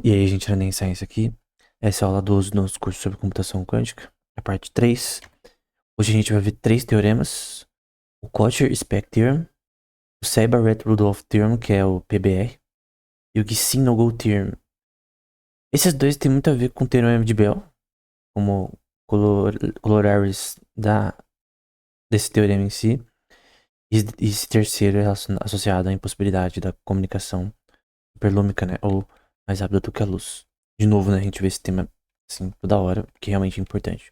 E aí, gente, era nem Science aqui. Essa é a aula 12 do nosso curso sobre computação quântica, a parte 3. Hoje a gente vai ver três teoremas: o Cauchy-Speck Theorem, o Seibereit-Rudolph Theorem, que é o PBR, e o Gysin-No-Go Theorem. Esses dois têm muito a ver com o teorema de Bell, como corollaries desse teorema em si. E esse terceiro é associado à impossibilidade da comunicação hiperlúmica, né? Ou mais rápida do que a luz. De novo, né? A gente vê esse tema assim toda hora, que é realmente importante.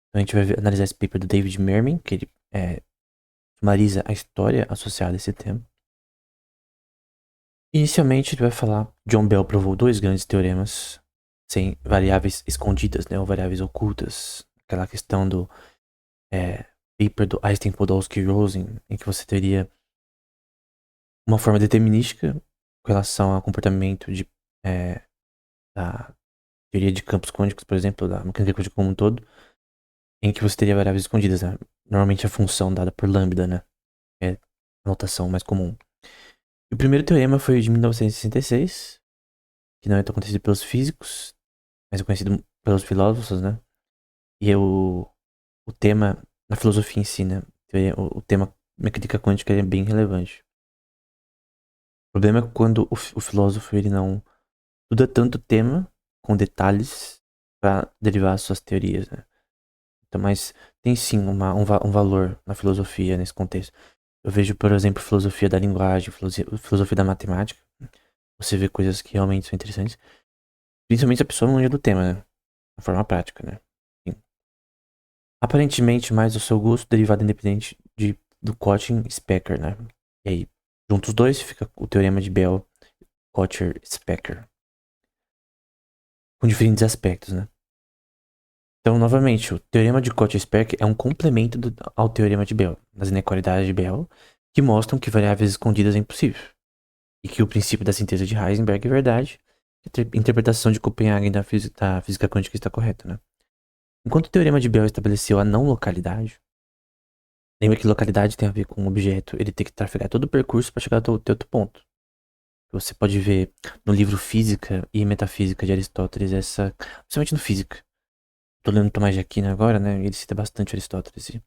Então a gente vai analisar esse paper do David Mermin, que ele sumariza a história associada a esse tema. Inicialmente, ele vai falar: John Bell provou dois grandes teoremas sem variáveis escondidas, né? Ou variáveis ocultas. Aquela questão do paper do Einstein, Podolsky e Rosen, em que você teria uma forma determinística com relação ao comportamento da teoria de campos quânticos, por exemplo, da mecânica quântica como um todo, em que você teria variáveis escondidas, né? Normalmente a função dada por lambda, né? É a notação mais comum. E o primeiro teorema foi de 1966, que não é tão conhecido pelos físicos, mas é conhecido pelos filósofos, né? E é o tema, na filosofia em si, né? O tema mecânica quântica é bem relevante. O problema é quando o filósofo ele não estuda tanto tema com detalhes para derivar suas teorias, né? Então, mas tem sim um valor na filosofia nesse contexto. Eu vejo, por exemplo, filosofia da linguagem, filosofia da matemática. Você vê coisas que realmente são interessantes. Principalmente se a pessoa manja do tema, né? De forma prática, né? Enfim. Aparentemente, mais o seu gosto derivado independente do Cauchy-Specker, né? E aí, juntos os dois, fica o teorema de Bell, Cauchy-Specker. Com diferentes aspectos, né? Então, novamente, o teorema de Cauchy-Specker é um complemento ao teorema de Bell, das inequalidades de Bell, que mostram que variáveis escondidas é impossível. E que o princípio da síntese de Heisenberg é verdade, e a interpretação de Copenhagen da física quântica está correta, né? Enquanto o teorema de Bell estabeleceu a não localidade, lembra que localidade tem a ver com um objeto, ele tem que trafegar todo o percurso para chegar até outro ponto. Você pode ver no livro Física e Metafísica de Aristóteles, principalmente no Física. Tô lendo Tomás de Aquino agora, né? Ele cita bastante Aristóteles. Eu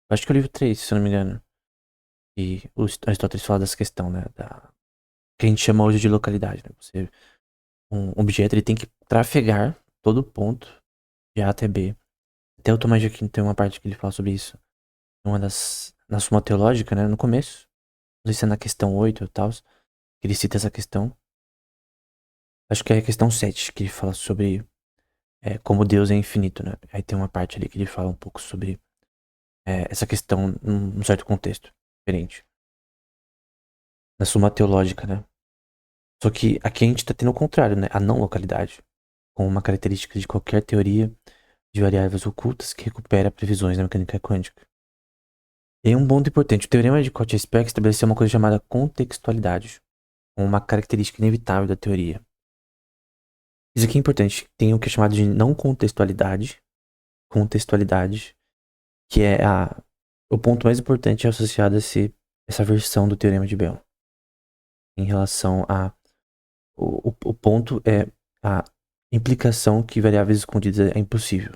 acho que é o livro 3, se eu não me engano. E o Aristóteles fala dessa questão, né? Que a gente chama hoje de localidade, né? Um objeto ele tem que trafegar todo ponto de A até B. Até o Tomás de Aquino tem uma parte que ele fala sobre isso. Na Suma Teológica, né? No começo. Não sei se é na questão 8 ou tal. Que ele cita essa questão. Acho que é a questão 7 que ele fala sobre como Deus é infinito, né? Aí tem uma parte ali que ele fala um pouco sobre essa questão num certo contexto diferente. Na Suma Teológica, né? Só que aqui a gente tá tendo o contrário, né? A não localidade. Com uma característica de qualquer teoria de variáveis ocultas que recupera previsões da mecânica quântica. E um ponto importante, o teorema de Cauchy-Speck estabeleceu uma coisa chamada contextualidade, como uma característica inevitável da teoria. Isso aqui é importante, tem o que é chamado de não contextualidade, que é o ponto mais importante associado a essa versão do teorema de Bell. Em relação a o ponto é a implicação que variáveis escondidas é impossível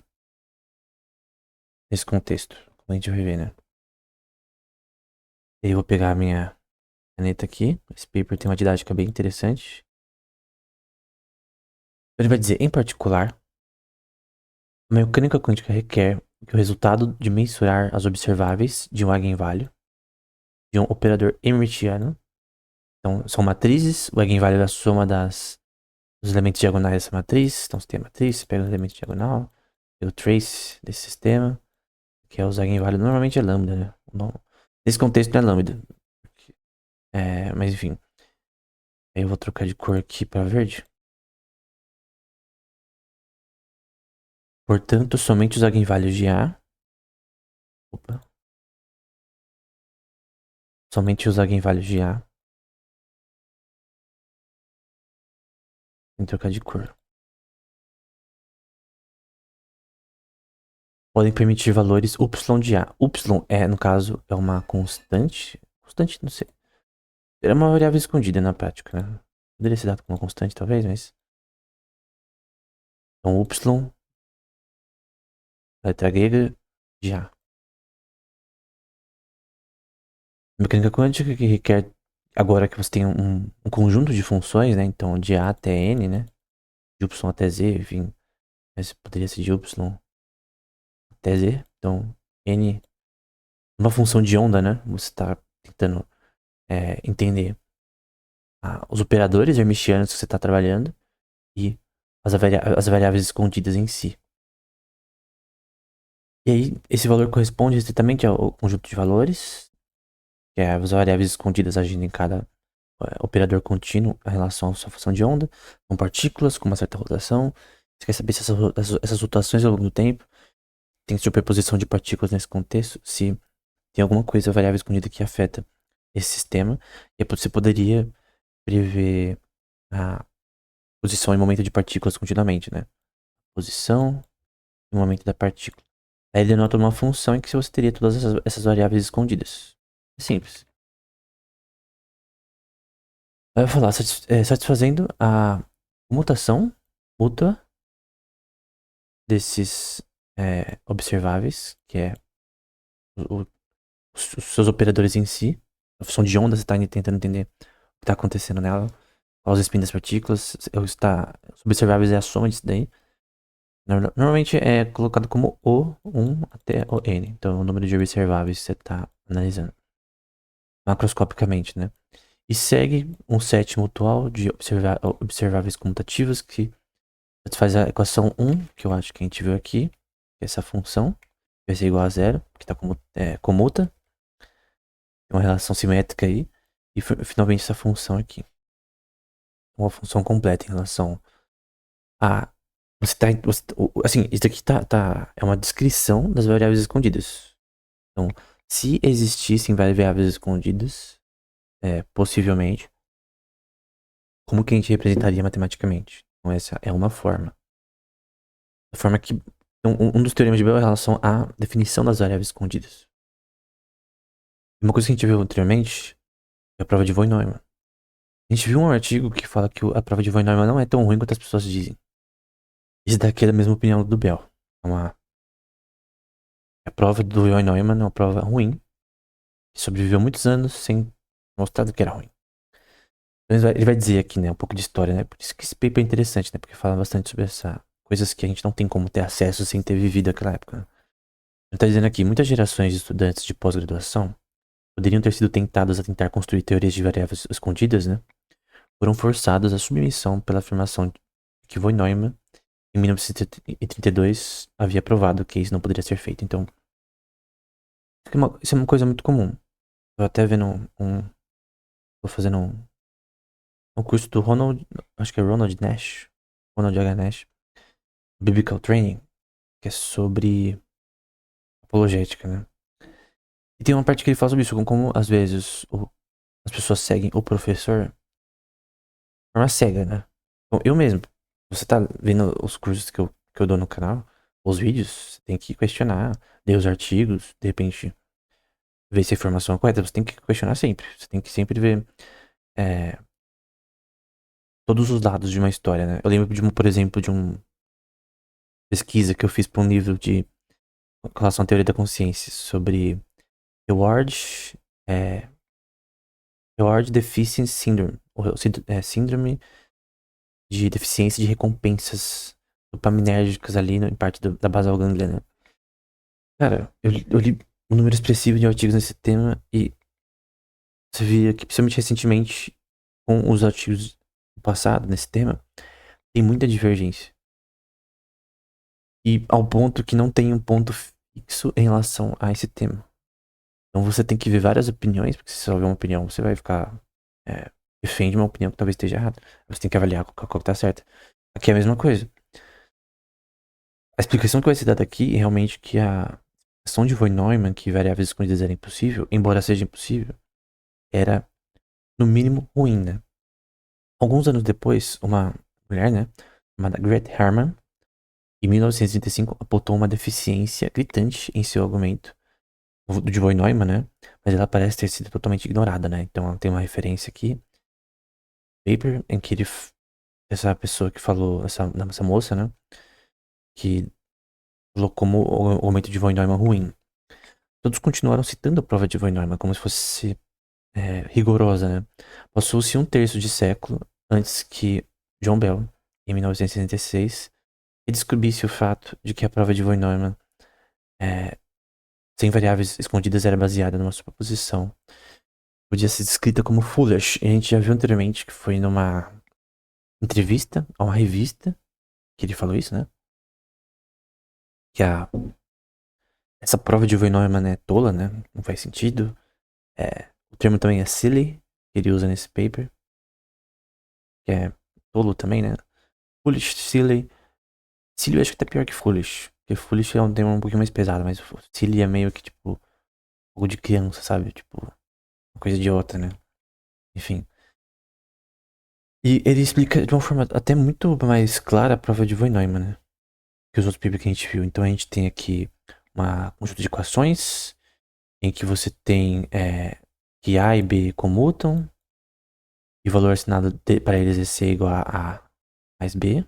nesse contexto, como a gente vai ver, né? Eu vou pegar a minha caneta aqui. Esse paper tem uma didática bem interessante. Ele vai dizer, em particular, a mecânica quântica requer que o resultado de mensurar as observáveis de um eigenvalue de um operador hermitiano. Então, são matrizes, o eigenvalue é a soma dos elementos diagonais dessa matriz. Então, você tem a matriz, você pega o elemento diagonal, tem o trace desse sistema, que é os eigenvalues. Normalmente é lambda, né? Nesse contexto não é lambda. Mas enfim. Aí eu vou trocar de cor aqui para verde. Portanto, somente os eigenvalues de A. Opa. Somente os eigenvalues de A. Tem que trocar de cor. Podem permitir valores y de A. Y no caso, é uma constante. Constante, não sei. É uma variável escondida na prática, né? Poderia ser dado como uma constante, talvez, mas Então, Y, letra grega de A. Mecânica quântica que requer, agora que você tem um conjunto de funções, né? Então, de A até N, né? De Y até Z, enfim. Mas poderia ser de Y até Z. Então, N, uma função de onda, né? Você está tentando entender os operadores hermitianos que você está trabalhando e as variáveis escondidas em si. E aí, esse valor corresponde estritamente ao conjunto de valores, que é as variáveis escondidas agindo em cada operador contínuo em relação à sua função de onda, com partículas com uma certa rotação. Você quer saber se essas rotações ao longo do tempo tem superposição de partículas nesse contexto, se tem alguma coisa variável escondida que afeta esse sistema, e aí você poderia prever a posição e momento de partículas continuamente, né? Posição e momento da partícula. Aí ele denota uma função em que você teria todas essas variáveis escondidas. É simples. Aí vai falar, satisfazendo a comutação mútua desses observáveis, que é o- os seus operadores em si. A função de onda, você está tentando entender o que está acontecendo nela. Qual os spin das partículas. Os observáveis é a soma disso daí. Normalmente é colocado como O1 até o N. Então, é o número de observáveis que você está analisando. Macroscopicamente, né? E segue um set mutual de observáveis comutativos que satisfaz a equação 1, que eu acho que a gente viu aqui. Que é essa função vai ser igual a zero, que está comuta. Tem uma relação simétrica aí. E finalmente essa função aqui. Uma função completa em relação a... assim, isso aqui é uma descrição das variáveis escondidas. Então, se existissem variáveis escondidas, possivelmente, como que a gente representaria matematicamente? Então, essa é uma forma. A forma que... Um dos teoremas de Bell é em relação à definição das variáveis escondidas. Uma coisa que a gente viu anteriormente é a prova de Von-Neumann. A gente viu um artigo que fala que a prova de Von-Neumann não é tão ruim quanto as pessoas dizem. Isso daqui é da mesma opinião do Bell. A prova do Von-Neumann é uma prova ruim, que sobreviveu muitos anos sem mostrar que era ruim. Então ele vai dizer aqui, né, um pouco de história, né? Por isso que esse paper é interessante, né? Porque fala bastante sobre coisas que a gente não tem como ter acesso sem ter vivido aquela época, né? Ele tá dizendo aqui, muitas gerações de estudantes de pós-graduação poderiam ter sido tentadas a tentar construir teorias de variáveis escondidas, né? Foram forçadas à submissão pela afirmação de que von Neumann, em 1932, havia provado que isso não poderia ser feito. Então, isso é uma coisa muito comum. Tô até vendo tô fazendo um curso do Ronald, acho que é Ronald Nash, Ronald H. Nash, Biblical Training, que é sobre apologética, né? E tem uma parte que ele fala sobre isso, como às vezes as pessoas seguem o professor de forma cega, né? Então, eu mesmo, você tá vendo os cursos que eu dou no canal, os vídeos, você tem que questionar, ler os artigos, de repente ver se a informação é correta, você tem que questionar sempre. Você tem que sempre ver é, todos os lados de uma história, né? Eu lembro, por exemplo, de uma pesquisa que eu fiz para um livro com relação à teoria da consciência sobre Reward, é, Reward Deficiency Syndrome, ou síndrome de deficiência de recompensas dopaminérgicas ali em parte da basal ganglia, né? Cara, eu li um número expressivo de artigos nesse tema e você via que, principalmente recentemente, com os artigos do passado nesse tema, tem muita divergência. E ao ponto que não tem um ponto fixo em relação a esse tema. Então você tem que ver várias opiniões, porque se você só vê uma opinião, você vai ficar. Defende uma opinião que talvez esteja errada. Você tem que avaliar qual que tá certa. Aqui é a mesma coisa. A explicação que vai ser dada aqui é realmente que a questão de von Neumann, que variáveis escondidas era impossível, embora seja impossível, era no mínimo ruim, né? Alguns anos depois, uma mulher, né, chamada Gret Hermann, em 1935, apontou uma deficiência gritante em seu argumento de von Neumann, né? Mas ela parece ter sido totalmente ignorada, né? Então ela tem uma referência aqui, paper, em que essa pessoa que falou, essa moça, né? que colocou como o aumento de von Neumann ruim. Todos continuaram citando a prova de von Neumann como se fosse rigorosa, né? Passou-se um terço de século antes que John Bell, em 1966, descobrisse o fato de que a prova de von Neumann sem variáveis escondidas era baseada numa superposição. Podia ser descrita como foolish. E a gente já viu anteriormente que foi numa entrevista a uma revista que ele falou isso, né? Que essa prova de von Neumann é tola, né? Não faz sentido. O termo também é silly, que ele usa nesse paper. Que é tolo também, né? Foolish, silly. Silly eu acho que tá pior que foolish. Porque foolish é um termo um pouquinho mais pesado, mas silly é meio que tipo algo de criança, sabe? Tipo, uma coisa idiota, né? Enfim. E ele explica de uma forma até muito mais clara a prova de von Neumann, né? Que os outros papers que a gente viu. Então a gente tem aqui uma conjunto de equações em que você tem que A e B comutam e o valor assinado para eles é C igual a A mais B.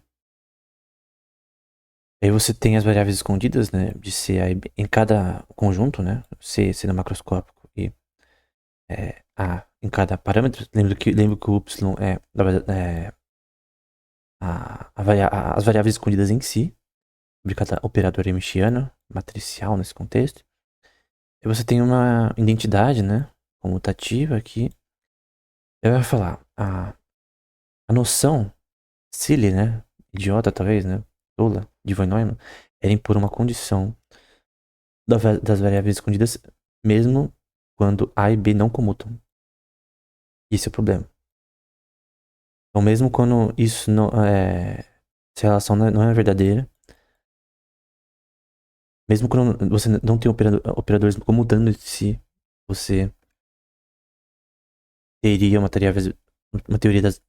Aí você tem as variáveis escondidas, né, de C, A e B em cada conjunto, né, C sendo macroscópico e A em cada parâmetro. Lembro que o Y as variáveis escondidas em si, de cada operador hermitiano, matricial nesse contexto. E você tem uma identidade, né, comutativa aqui. Eu ia falar, a noção silly, né, idiota talvez, né, tola, de von Neumann, era impor uma condição das variáveis escondidas, mesmo quando A e B não comutam. Esse é o problema. Então, mesmo quando isso não essa relação não é verdadeira, mesmo quando você não tem operadores comutando entre si, você teria uma teoria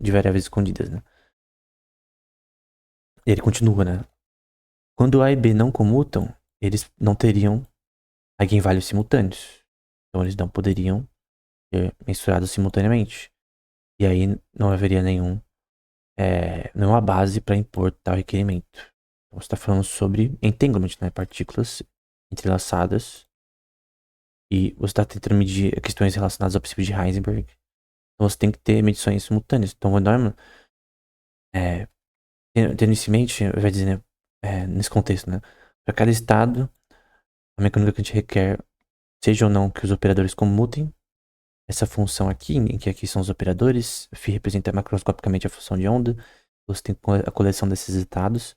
de variáveis escondidas, né? E ele continua, né? Quando A e B não comutam, eles não teriam eigenvalhos simultâneos. Então eles não poderiam ser mensurados simultaneamente. E aí não haveria nenhuma base para impor tal requerimento. Então você está falando sobre entanglement, né? Partículas entrelaçadas. E você está tentando medir questões relacionadas ao princípio de Heisenberg. Então você tem que ter medições simultâneas. Então o Neumann, tendo isso em mente, vai dizer, né, nesse contexto, né? Para cada estado, a mecânica que a gente requer, seja ou não que os operadores comutem, essa função aqui, em que aqui são os operadores, φ representa macroscopicamente a função de onda, você tem a coleção desses estados,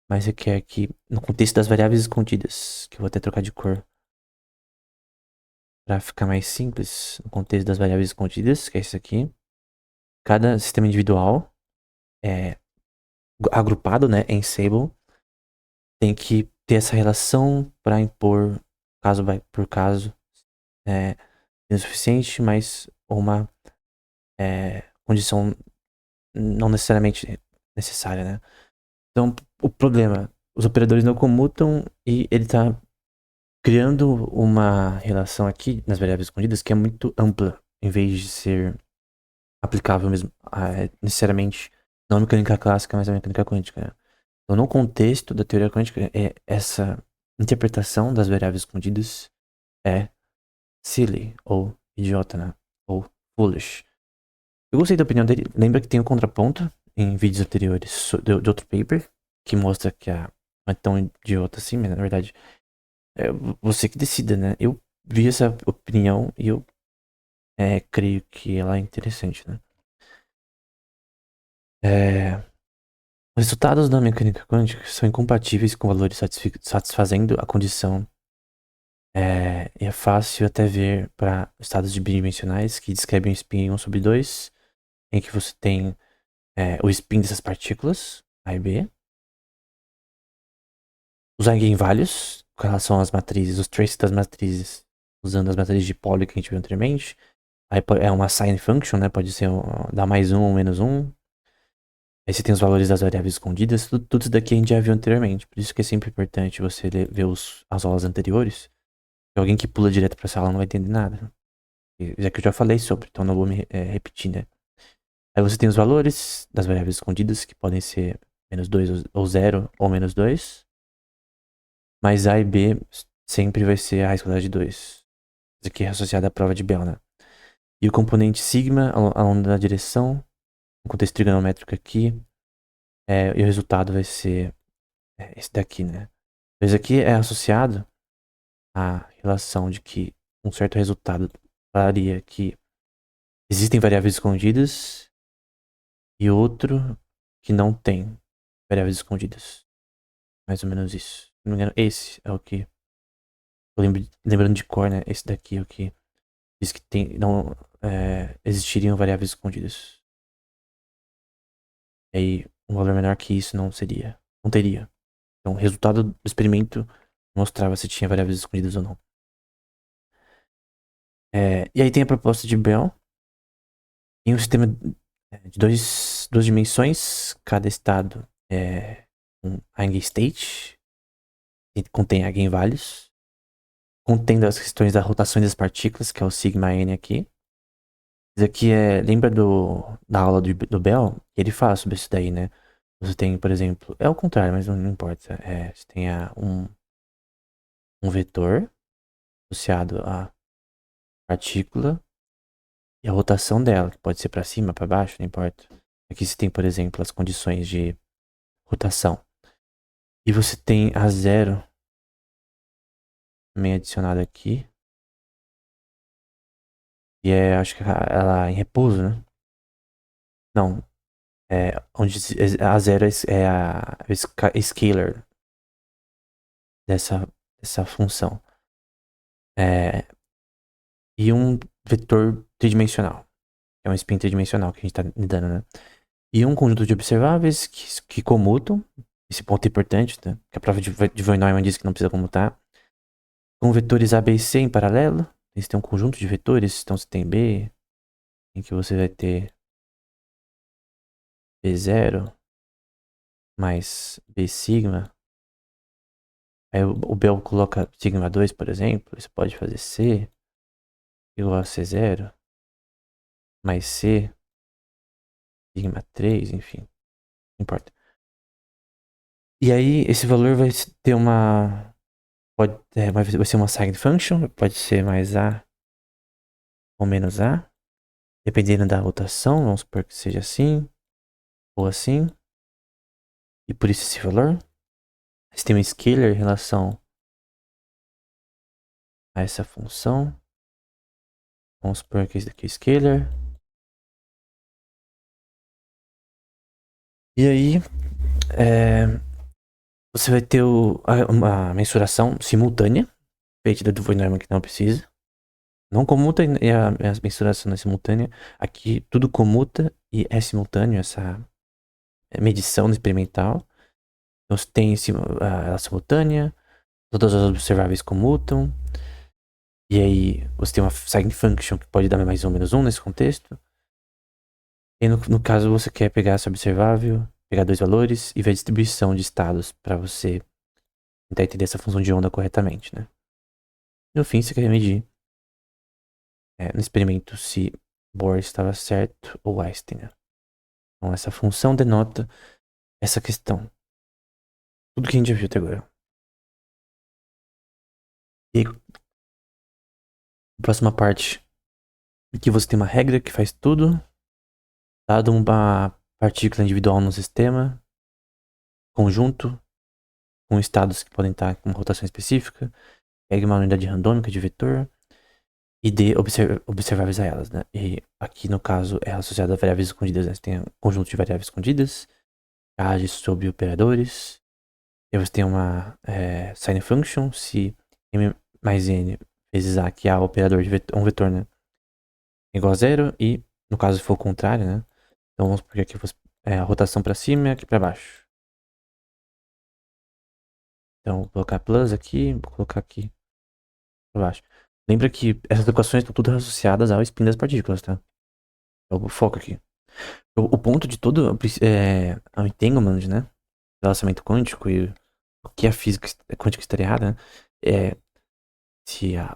mas requer que, no contexto das variáveis escondidas, que eu vou até trocar de cor, para ficar mais simples, no contexto das variáveis escondidas, que é isso aqui, cada sistema individual agrupado, né, em Sable, tem que ter essa relação para impor, caso por caso, insuficiente, mas uma condição não necessariamente necessária, né? Então, o problema, os operadores não comutam e ele está criando uma relação aqui nas variáveis escondidas que é muito ampla, em vez de ser aplicável mesmo, necessariamente, não à mecânica clássica, mas à mecânica quântica, né? Então, no contexto da teoria quântica, essa interpretação das variáveis escondidas é silly, ou idiota, né? Ou foolish. Eu gostei da opinião dele. Lembra que tem um contraponto em vídeos anteriores de outro paper, que mostra que não é tão idiota assim, mas na verdade é você que decida, né? Eu vi essa opinião e eu creio que ela é interessante, né? Os resultados da mecânica quântica são incompatíveis com valores satisfazendo a condição. E é fácil até ver para estados bidimensionais que descrevem o spin 1/2, em que você tem o spin dessas partículas, A e B. Os eigenvalhos com relação às matrizes, os traces das matrizes, usando as matrizes de Pauli que a gente viu anteriormente. Aí é uma sign function, né? Pode ser dar mais um ou menos um. Aí você tem os valores das variáveis escondidas. Tudo isso daqui a gente já viu anteriormente. Por isso que é sempre importante você ver as aulas anteriores. Alguém que pula direto pra sala não vai entender nada. Já que eu já falei sobre, então não vou me repetir, né? Aí você tem os valores das variáveis escondidas, que podem ser -2 ou 0 ou -2. Mas A e B sempre vai ser a raiz quadrada de 2. Isso aqui é associado à prova de Bell, né? E o componente sigma ao longo da direção, no contexto trigonométrico aqui, e o resultado vai ser esse daqui, né? Esse aqui é associado à relação de que um certo resultado falaria que existem variáveis escondidas e outro que não tem variáveis escondidas. Mais ou menos isso. Se não me engano, esse é o que. Lembrando de cor, né? Esse daqui é o que diz que não existiriam variáveis escondidas. E aí, um valor menor que isso não seria. Não teria. Então, o resultado do experimento mostrava se tinha variáveis escondidas ou não. E aí tem a proposta de Bell. Em um sistema de duas dimensões, cada estado é um eigenstate, que contém eigenvalues, contendo as questões da rotação das partículas, que é o sigma n aqui. Isso aqui lembra da aula do Bell? Ele fala sobre isso daí, né? Você tem, por exemplo, é o contrário, mas não importa. Você tem um vetor associado à partícula e a rotação dela, que pode ser para cima, para baixo, não importa. Aqui você tem, por exemplo, as condições de rotação. E você tem a zero também adicionada aqui. E acho que ela é em repouso, né? Não. Onde a zero é a scalar dessa função. E um vetor tridimensional. É um spin tridimensional que a gente está lidando, né? E um conjunto de observáveis que comutam. Esse ponto é importante, né? Que a prova de Von Neumann diz que não precisa comutar. Com vetores A, B e C em paralelo. Você tem um conjunto de vetores. Então você tem B, em que você vai ter B0 mais B sigma. Aí o Bell coloca sigma 2, por exemplo. Você pode fazer C igual a C0 mais C sigma 3, enfim. Não importa. E aí esse valor vai ter vai ser uma signed function. Pode ser mais A ou menos A. Dependendo da rotação. Vamos supor que seja assim ou assim. E por isso esse valor. Você tem um scalar em relação a essa função. Vamos supor que esse daqui é scalar. E aí, você vai ter uma mensuração simultânea, feita do Von Neumann que não precisa. Não comuta e a mensuração não é simultânea. Aqui tudo comuta e é simultâneo, essa medição experimental. Então você tem ela simultânea, todas as observáveis comutam. E aí você tem uma sign function que pode dar mais ou menos 1 nesse contexto. E no caso você quer pegar essa observável, pegar dois valores e ver a distribuição de estados para você tentar entender essa função de onda corretamente, né? No fim você quer medir no experimento se Bohr estava certo ou Einstein, né? Então essa função denota essa questão. Tudo que a gente já viu até agora. E a próxima parte, aqui você tem uma regra que faz tudo, dado uma partícula individual no sistema, conjunto, com estados que podem estar com uma rotação específica, pegue uma unidade randômica de vetor e dê observáveis a elas, né? E aqui no caso é associado a variáveis escondidas, né? Você tem um conjunto de variáveis escondidas, age sobre operadores, e você tem uma sign function, se m mais n vezes a, que é o operador de um vetor, né? Igual a zero, e no caso se for o contrário, né? Então vamos porque aqui a rotação para cima e aqui para baixo. Então vou colocar plus aqui, vou colocar aqui para baixo. Lembra que essas equações estão todas associadas ao spin das partículas, tá? É o foco aqui. O ponto de todo o entanglement, né? Relacionamento quântico e o que a física quântica estaria errada, né? É se a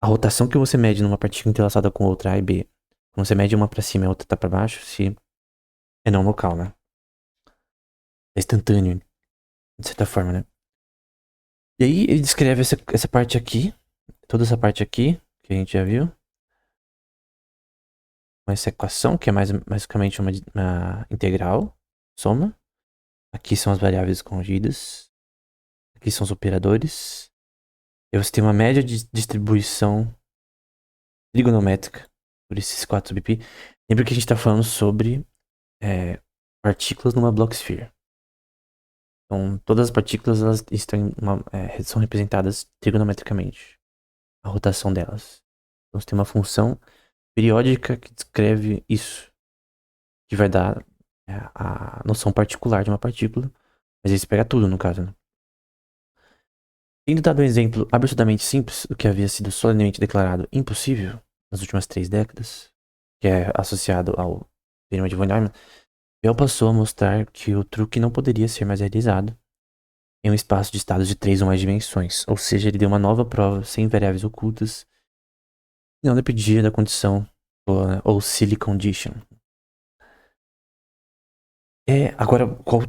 rotação que você mede numa partícula entrelaçada com outra A e B, quando você mede uma para cima e a outra tá para baixo, se é não local, né? É instantâneo, de certa forma, né? E aí ele descreve essa parte aqui, toda essa parte aqui, que a gente já viu. Essa equação, que é basicamente uma integral, soma. Aqui são as variáveis escondidas. Aqui são os operadores. E você tem uma média de distribuição trigonométrica por esses 4 sub π. Lembra que a gente está falando sobre partículas numa Bloch sphere. Então, todas as partículas elas são representadas trigonometricamente. A rotação delas. Então, você tem uma função periódica que descreve isso. Que vai dar a noção particular de uma partícula. Mas isso pega tudo, no caso, né? Tendo dado um exemplo absurdamente simples, do que havia sido solenemente declarado impossível nas últimas 3 décadas, que é associado ao teorema de von Neumann, Bell passou a mostrar que o truque não poderia ser mais realizado em um espaço de estados de 3 ou mais dimensões, ou seja, ele deu uma nova prova sem variáveis ocultas e não dependia da condição ou silly condition. Agora, qual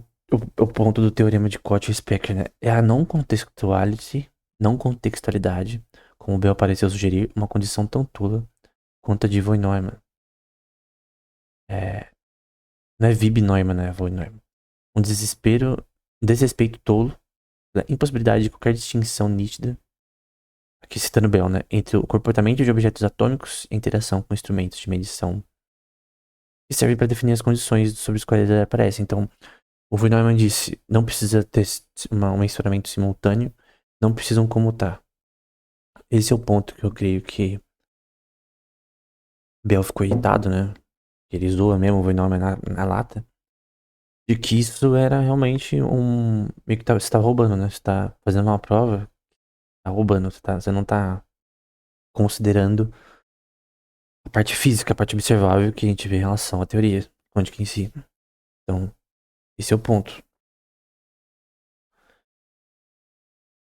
o ponto do teorema de Cauchy-Specker, né? É a não contextualidade, como Bell pareceu sugerir, uma condição tão tola quanto a de von Neumann. Não é Vib-Neumann, né? Von Neumann. Um desrespeito tolo da impossibilidade de qualquer distinção nítida, aqui citando Bell, né? Entre o comportamento de objetos atômicos e a interação com instrumentos de medição que servem para definir as condições sobre as quais ele aparece. Então, o von Neumann disse, não precisa ter um mensuramento simultâneo, não precisam comutar. Esse é o ponto que eu creio que Bell ficou irritado, né? Ele zoa mesmo o von Neumann na lata. De que isso era realmente meio que você tá roubando, né? Você tá fazendo uma prova, tá roubando, você não tá considerando a parte física, a parte observável que a gente vê em relação à teoria quântica em si. Então, esse é o ponto.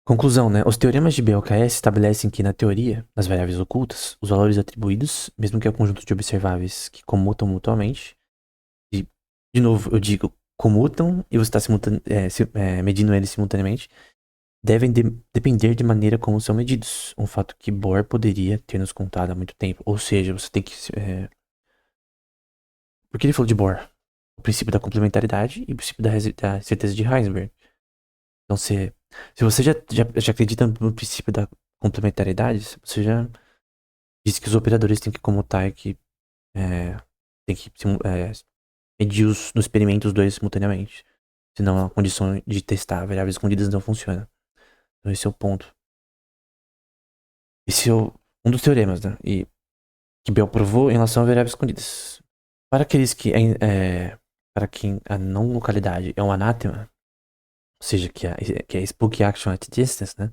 Conclusão, né? Os teoremas de BLKS estabelecem que, na teoria, nas variáveis ocultas, os valores atribuídos, mesmo que ao conjunto de observáveis que comutam mutuamente, e, de novo, eu digo comutam e você está medindo eles simultaneamente, devem depender de maneira como são medidos. Um fato que Bohr poderia ter nos contado há muito tempo. Ou seja, você tem que... Por que ele falou de Bohr? O princípio da complementaridade e o princípio da certeza de Heisenberg. Então, se você já acredita no princípio da complementaridade, você já disse que os operadores têm que comutar e que tem que medir no experimento os dois simultaneamente. Senão a condição de testar variáveis escondidas não funciona. Então esse é o ponto. Esse é um dos teoremas, né? E que Bell provou em relação a variáveis escondidas. Para aqueles para quem a não localidade é um anátema, ou seja, que é spooky action at distance, né?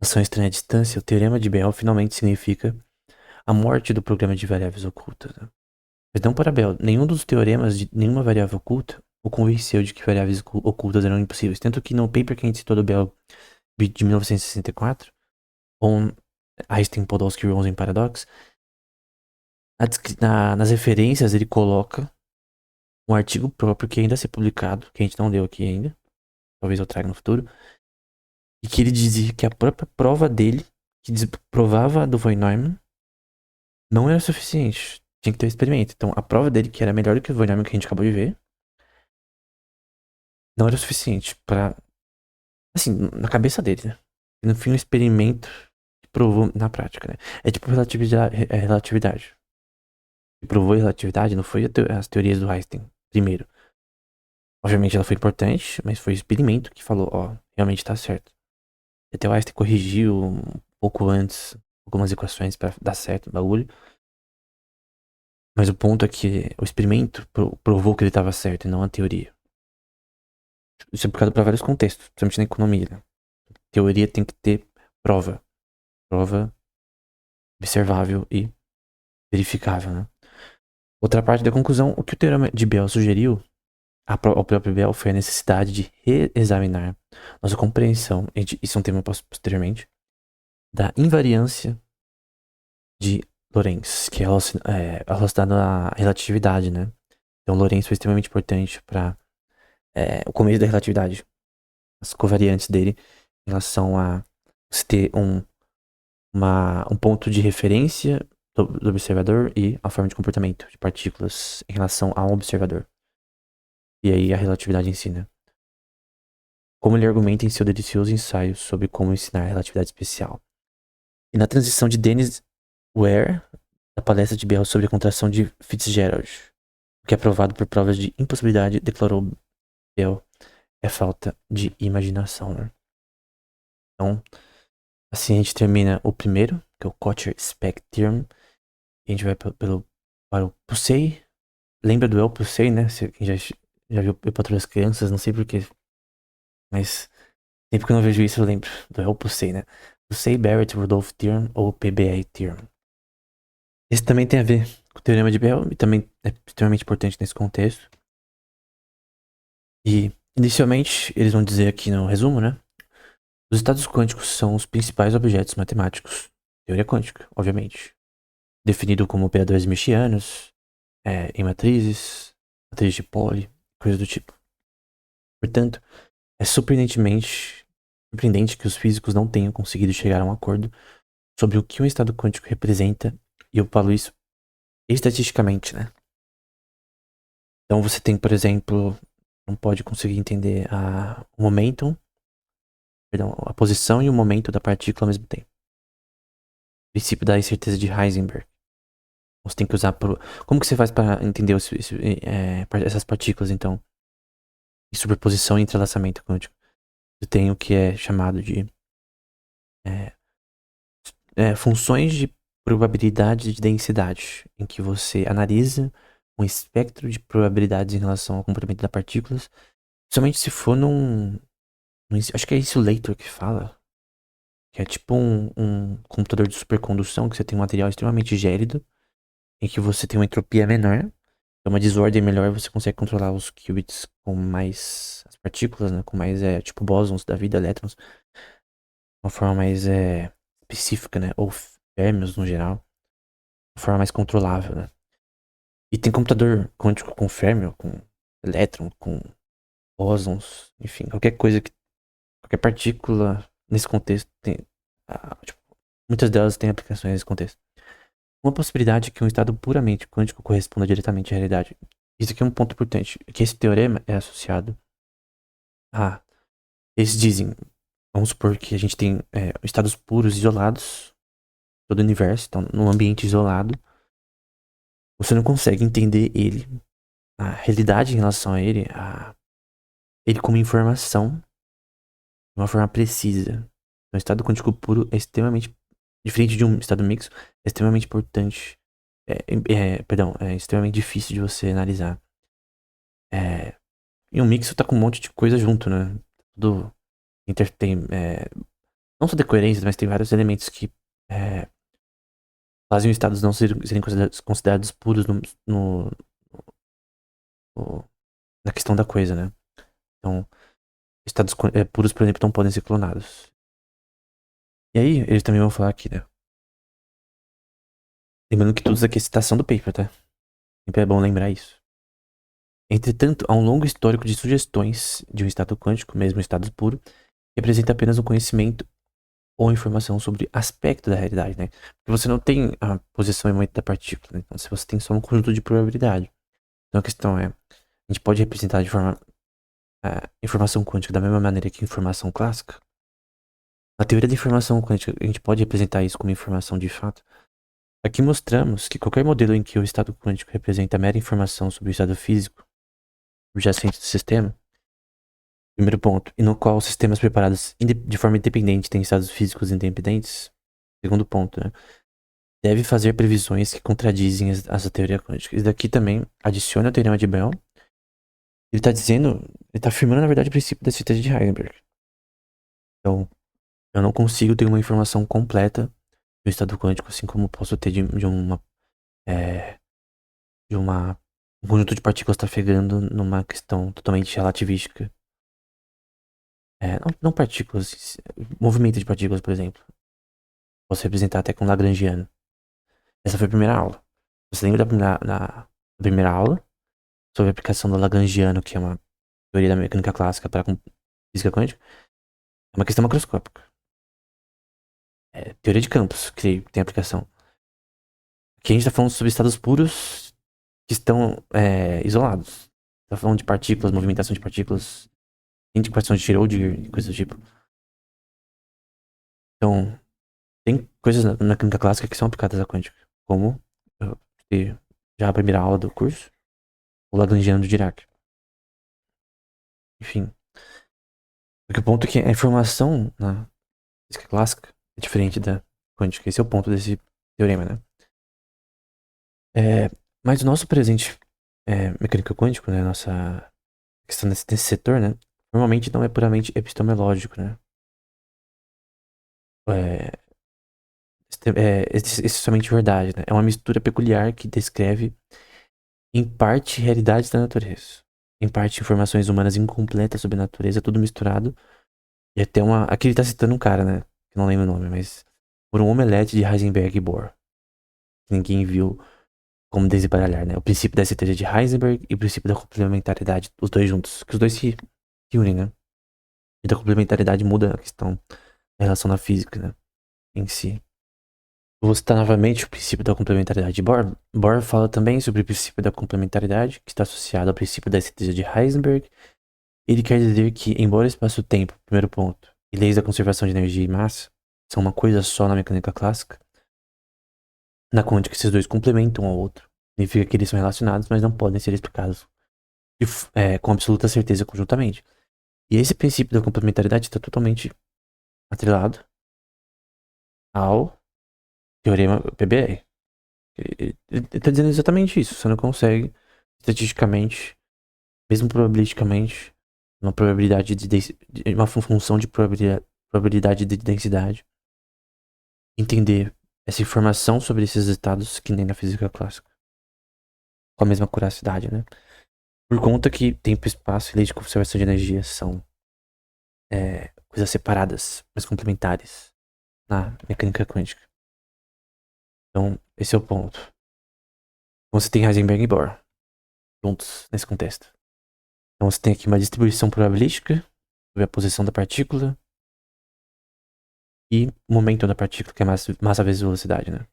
Ação estranha à distância, o teorema de Bell finalmente significa a morte do programa de variáveis ocultas. Né? Mas não para Bell, nenhum dos teoremas de nenhuma variável oculta o convenceu de que variáveis ocultas eram impossíveis. Tanto que no paper que a gente citou do Bell de 1964, on Einstein-Podolsky-Rosen Paradox, nas referências ele coloca um artigo próprio que ainda a ser publicado, que a gente não leu aqui ainda, talvez eu traga no futuro, e que ele dizia que a própria prova dele, que provava do von Neumann, não era suficiente. Tinha que ter um experimento. Então a prova dele, que era melhor do que o von Neumann que a gente acabou de ver, não era suficiente pra... Assim, na cabeça dele, né? E no fim, um experimento que provou na prática, né? É tipo relatividade. Que provou a relatividade não foi as teorias do Einstein, primeiro. Obviamente ela foi importante, mas foi o experimento que falou, ó, realmente tá certo. Até o Einstein corrigiu um pouco antes algumas equações pra dar certo o bagulho. Mas o ponto é que o experimento provou que ele tava certo e não a teoria. Isso é aplicado para vários contextos, principalmente na economia. Né? Teoria tem que ter prova. Prova observável e verificável, né? Outra parte da conclusão, o que o teorema de Bell sugeriu ao próprio Bell foi a necessidade de reexaminar nossa compreensão, isso é um tema posteriormente, da invariância de Lorentz, que é relacionado à relatividade, né? Então, Lorentz foi extremamente importante para o começo da relatividade, as covariantes dele, em relação a você ter um ponto de referência do observador e a forma de comportamento de partículas em relação ao observador. E aí a relatividade em si, né? Como ele argumenta em seu delicioso ensaio sobre como ensinar relatividade especial. E na transição de Dennis Ware, da palestra de Bell sobre a contração de Fitzgerald, o que é provado por provas de impossibilidade, declarou Bell, é falta de imaginação, né? Então, assim a gente termina o primeiro, que é o Kocher-Speck Theorem, e a gente vai para o Pusey. Lembra do El Pusey, né? Quem já viu Eu Patrulho as Crianças, não sei porquê, mas sempre que eu não vejo isso eu lembro do El Pusey, né? Pusey-Barrett-Rudolph Theorem ou PBR Theorem. Esse também tem a ver com o Teorema de Bell e também é extremamente importante nesse contexto. E, inicialmente, eles vão dizer aqui no resumo, né? Os estados quânticos são os principais objetos matemáticos. Teoria quântica, obviamente. Definido como operadores michianos, em matrizes de Pauli, coisas do tipo. Portanto, é surpreendente que os físicos não tenham conseguido chegar a um acordo sobre o que um estado quântico representa, e eu falo isso estatisticamente, né? Então você tem, por exemplo, não pode conseguir entender o momentum, perdão, a posição e o momento da partícula ao mesmo tempo. Princípio da incerteza de Heisenberg. Você tem que usar. Como que você faz para entender essas partículas, então? Em superposição e entrelaçamento quântico. Você tem o que é chamado de funções de probabilidade de densidade, em que você analisa um espectro de probabilidades em relação ao comportamento das partículas, somente se for acho que é insulator que fala, que é tipo um computador de supercondução, que você tem um material extremamente gélido, em que você tem uma entropia menor, é uma desordem melhor, você consegue controlar os qubits com mais as partículas, né, com mais tipo bósons da vida, elétrons, de uma forma mais específica, né, ou férmions no geral, de uma forma mais controlável, né. E tem computador quântico com férmio, com elétron, com bósons, enfim, qualquer partícula nesse contexto tem, tipo, muitas delas têm aplicações nesse contexto. Uma possibilidade é que um estado puramente quântico corresponda diretamente à realidade. Isso aqui é um ponto importante, que esse teorema é associado a... Eles dizem, vamos supor que a gente tem estados puros isolados, todo o universo, então num ambiente isolado, você não consegue entender ele, a realidade em relação a ele como informação de uma forma precisa. Um estado quântico puro é extremamente diferente de um estado mixto, é extremamente importante. Perdão, é extremamente difícil de você analisar. E um mixo tá com um monte de coisa junto, né? Tudo tem, não só decoerências, mas tem vários elementos que fazem os estados não serem considerados puros no- na questão da coisa, né? Então, estados puros, por exemplo, não podem ser clonados. E aí, eles também vão falar aqui, né? Lembrando que tudo isso aqui é citação do paper, tá? Sempre é bom lembrar isso. Entretanto, há um longo histórico de sugestões de um estado quântico, mesmo estado puro, que representa apenas um conhecimento ou informação sobre aspecto da realidade, né? Porque você não tem a posição e momento da partícula, né? Então, se você tem só um conjunto de probabilidade. Então, a questão é, a gente pode representar de forma informação quântica da mesma maneira que informação clássica? Na teoria da informação quântica, a gente pode representar isso como informação de fato? Aqui mostramos que qualquer modelo em que o estado quântico representa mera informação sobre o estado físico subjacente do sistema, primeiro ponto, e no qual sistemas preparados de forma independente têm estados físicos independentes, segundo ponto, né, deve fazer previsões que contradizem essa teoria quântica. Isso daqui também adiciona o teorema de Bell. Ele está afirmando, na verdade, o princípio da certeza de Heisenberg. Então, eu não consigo ter uma informação completa do estado quântico, assim como posso ter é, de uma um conjunto de partículas trafegando numa questão totalmente relativística. Não partículas, movimento de partículas, por exemplo. Posso representar até com Lagrangiano. Essa foi a primeira aula. Você lembra da primeira aula sobre a aplicação do Lagrangiano, que é uma teoria da mecânica clássica para física quântica? É uma questão macroscópica. É teoria de campos que tem aplicação. Aqui a gente tá falando sobre estados puros que estão isolados. Tá falando de partículas, movimentação de partículas, equação de Schrödinger e coisas do tipo. Então, tem coisas na química clássica que são aplicadas à quântica, como já a primeira aula do curso, o Lagrangiano de Dirac. Enfim. Porque o ponto é que a informação na física clássica é diferente da quântica. Esse é o ponto desse teorema, né? Mas o nosso presente mecânica quântico, né? Nossa questão nesse setor, né? Normalmente não é puramente epistemológico, né? É somente verdade, né? É uma mistura peculiar que descreve, em parte, realidades da natureza. Em parte, informações humanas incompletas sobre a natureza, tudo misturado. E até uma. Aqui ele tá citando um cara, né? Que não lembro o nome, mas. Por um omelete de Heisenberg e Bohr. Ninguém viu como desembaralhar, né? O princípio da certeza de Heisenberg e o princípio da complementaridade, os dois juntos. Que os dois se unem, né? E da complementaridade muda a questão da relação na física, né? Em si. Vou citar novamente o princípio da complementaridade de Bohr. Bohr fala também sobre o princípio da complementaridade, que está associado ao princípio da certeza de Heisenberg. Ele quer dizer que, embora o espaço-tempo, primeiro ponto, e leis da conservação de energia e massa são uma coisa só na mecânica clássica, na quântica esses dois complementam um ao outro. Significa que eles são relacionados, mas não podem ser explicados com absoluta certeza conjuntamente. E esse princípio da complementaridade está totalmente atrelado ao teorema PBR. Ele está dizendo exatamente isso. Você não consegue, estatisticamente, mesmo probabilisticamente, uma probabilidade uma função de probabilidade de densidade, entender essa informação sobre esses estados que nem na física clássica. Com a mesma curiosidade, né? Por conta que tempo, espaço e lei de conservação de energia são coisas separadas, mas complementares na mecânica quântica. Então, esse é o ponto. Então, você tem Heisenberg e Bohr juntos nesse contexto. Então, você tem aqui uma distribuição probabilística sobre a posição da partícula e o momento da partícula, que é massa vezes velocidade, né?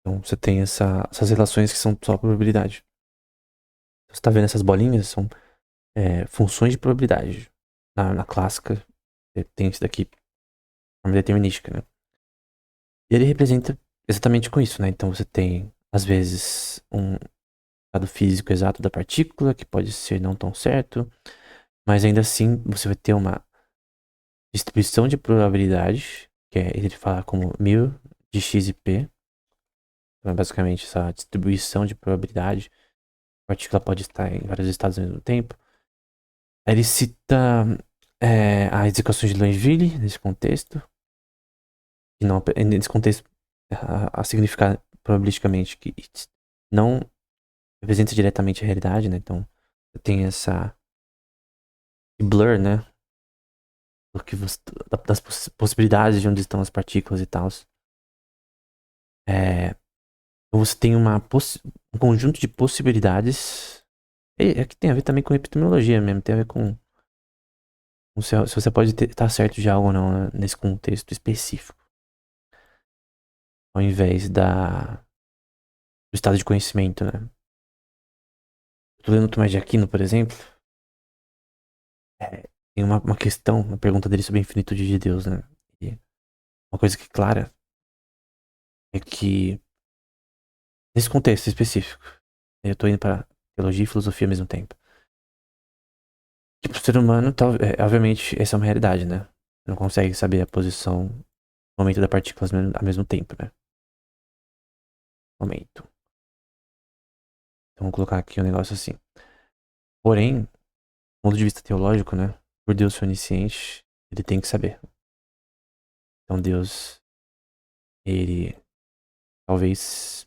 Então, você tem essas relações que são só probabilidade. Você está vendo essas bolinhas? São funções de probabilidade. Na clássica, tem isso daqui, forma determinística, né? E ele representa exatamente com isso, né? Então você tem, às vezes, um estado físico exato da partícula, que pode ser não tão certo, mas ainda assim você vai ter uma distribuição de probabilidade, que ele fala como μ de x e p. Então é basicamente essa distribuição de probabilidade. A partícula pode estar em vários estados ao mesmo tempo. Aí ele cita as equações de Lagrange nesse contexto. E não, nesse contexto, a significar probabilisticamente que não representa diretamente a realidade, né? Então, você tem essa blur, né? Porque das possibilidades de onde estão as partículas e tal. Então você tem um conjunto de possibilidades. É que tem a ver também com epistemologia mesmo, tem a ver com se você pode estar certo de algo ou não, né? Nesse contexto específico. Ao invés do estado de conhecimento, né? Tô lendo o Tomás de Aquino, por exemplo. Tem uma questão, uma pergunta dele sobre a infinitude de Deus, né? E uma coisa que é clara é que, nesse contexto específico, eu tô indo para teologia e filosofia ao mesmo tempo. Que pro ser humano, obviamente, essa é uma realidade, né? Não consegue saber a posição, o momento da partícula ao mesmo tempo, né? Momento. Então, vamos colocar aqui um negócio assim. Porém, do ponto de vista teológico, né? Por Deus ser onisciente, ele tem que saber. Então, Deus, ele talvez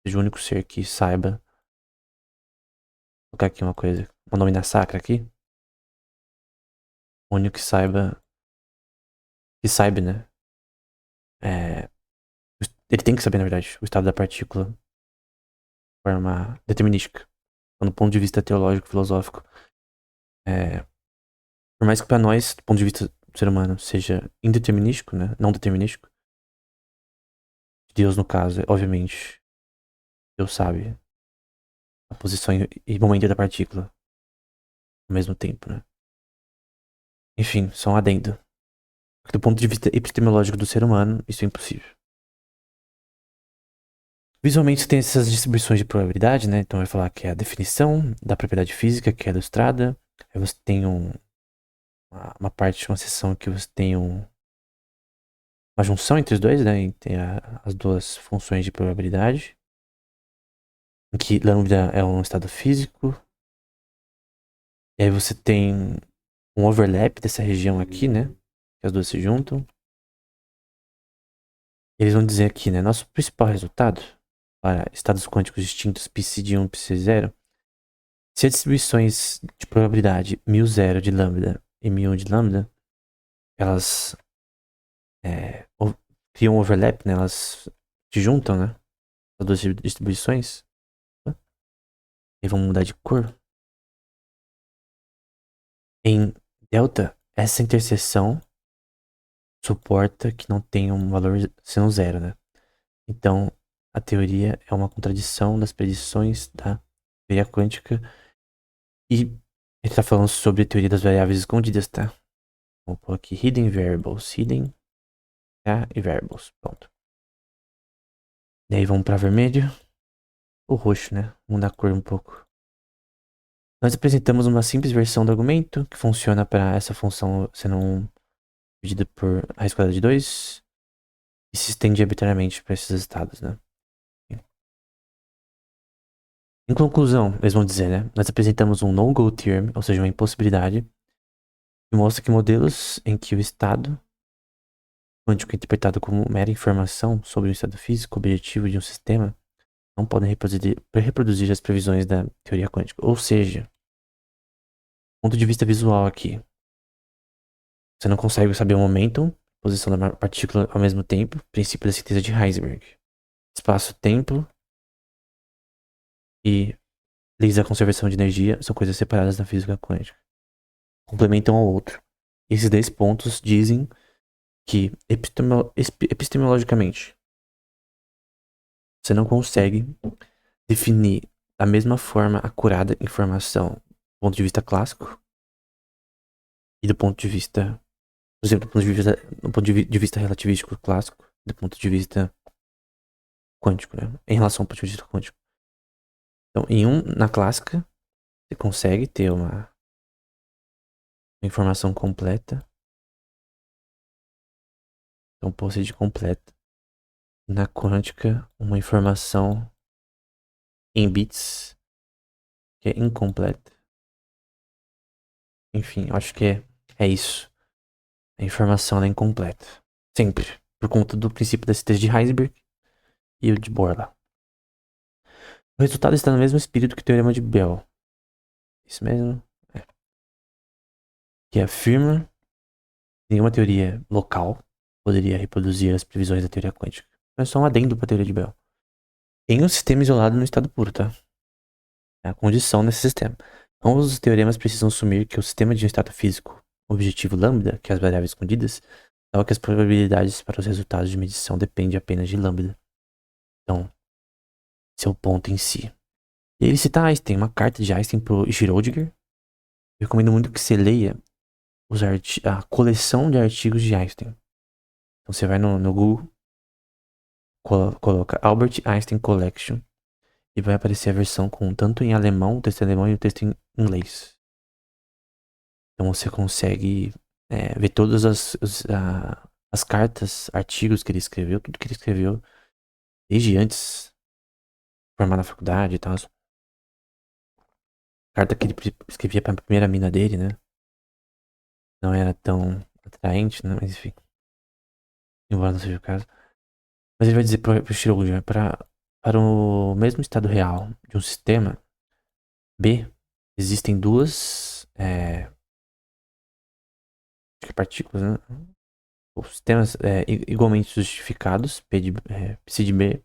seja o único ser que saiba. Vou colocar aqui uma coisa, uma nomina sacra aqui. O único que saiba, né? Ele tem que saber, na verdade, o estado da partícula de forma determinística. Então, do ponto de vista teológico, filosófico, Por mais que pra nós, do ponto de vista do ser humano, seja indeterminístico, né? Não determinístico. Deus, no caso, obviamente, Deus sabe a posição e momento da partícula ao mesmo tempo, né? Enfim, só um adendo. Do ponto de vista epistemológico do ser humano, isso é impossível. Visualmente, você tem essas distribuições de probabilidade, né? Então, vai falar que é a definição da propriedade física, que é ilustrada. Aí você tem uma parte, uma seção que você tem uma junção entre os dois, né? Tem as duas funções de probabilidade. Em que lambda é um estado físico. E aí você tem um overlap dessa região aqui, né? Que as duas se juntam. Eles vão dizer aqui, né? Nosso principal resultado para estados quânticos distintos psi de 1 e psi 0, se as distribuições de probabilidade μ0 de lambda e μ1 de lambda, elas criam um overlap, né? Elas se juntam, né? As duas distribuições. E vão mudar de cor. Em delta, essa interseção suporta que não tenha um valor sendo zero, né? Então, a teoria é uma contradição das predições da teoria quântica. E ele tá falando sobre a teoria das variáveis escondidas, tá? Vamos pôr aqui hidden variables. Hidden e variables. Pronto. E aí vamos pra vermelho. O roxo, né? Vamos mudar a cor um pouco. Nós apresentamos uma simples versão do argumento que funciona para essa função sendo dividida por raiz quadrada de 2 e se estende arbitrariamente para esses estados, né? Em conclusão, eles vão dizer, né? Nós apresentamos um no-go theorem, ou seja, uma impossibilidade, que mostra que modelos em que o estado quântico é interpretado como mera informação sobre o estado físico objetivo de um sistema não podem reproduzir as previsões da teoria quântica. Ou seja, ponto de vista visual aqui, você não consegue saber o momento, posição da partícula ao mesmo tempo, princípio da síntese de Heisenberg. Espaço-tempo e leis da conservação de energia são coisas separadas na física quântica. Complementam ao outro. Esses 10 pontos dizem que epistemologicamente você não consegue definir da mesma forma acurada informação do ponto de vista clássico e do ponto de vista, por exemplo, do ponto de vista relativístico clássico, do ponto de vista quântico, né? Em relação ao ponto de vista quântico. Então, na clássica, você consegue ter uma informação completa, então posse completa. Na quântica, uma informação em bits que é incompleta. Enfim, eu acho que é isso. A informação é incompleta. Sempre. Por conta do princípio da síntese de Heisenberg e o de Bohr lá. O resultado está no mesmo espírito que o teorema de Bell. Isso mesmo? É. Que afirma que nenhuma teoria local poderia reproduzir as previsões da teoria quântica. É só um adendo para a teoria de Bell. Em um sistema isolado no estado puro, tá? É a condição nesse sistema. Ambos os teoremas precisam assumir que o sistema de um estado físico objetivo lambda, que é as variáveis escondidas, tal que as probabilidades para os resultados de medição dependem apenas de lambda. Então, esse é o ponto em si. E ele cita Einstein, uma carta de Einstein pro Schrödinger. Eu recomendo muito que você leia a coleção de artigos de Einstein. Então você vai no Google, coloca Albert Einstein Collection e vai aparecer a versão com tanto em alemão, o texto em alemão e o texto em inglês. Então você consegue ver todas as cartas, artigos que ele escreveu, tudo que ele escreveu desde antes de formar na faculdade e tal. Carta que ele escrevia pra primeira mina dele, né? Não era tão atraente, né? Mas enfim. Embora não seja o caso. Mas ele vai dizer pro Schrödinger, para o mesmo estado real de um sistema B, existem duas partículas, né? Ou sistemas igualmente justificados, psi de B,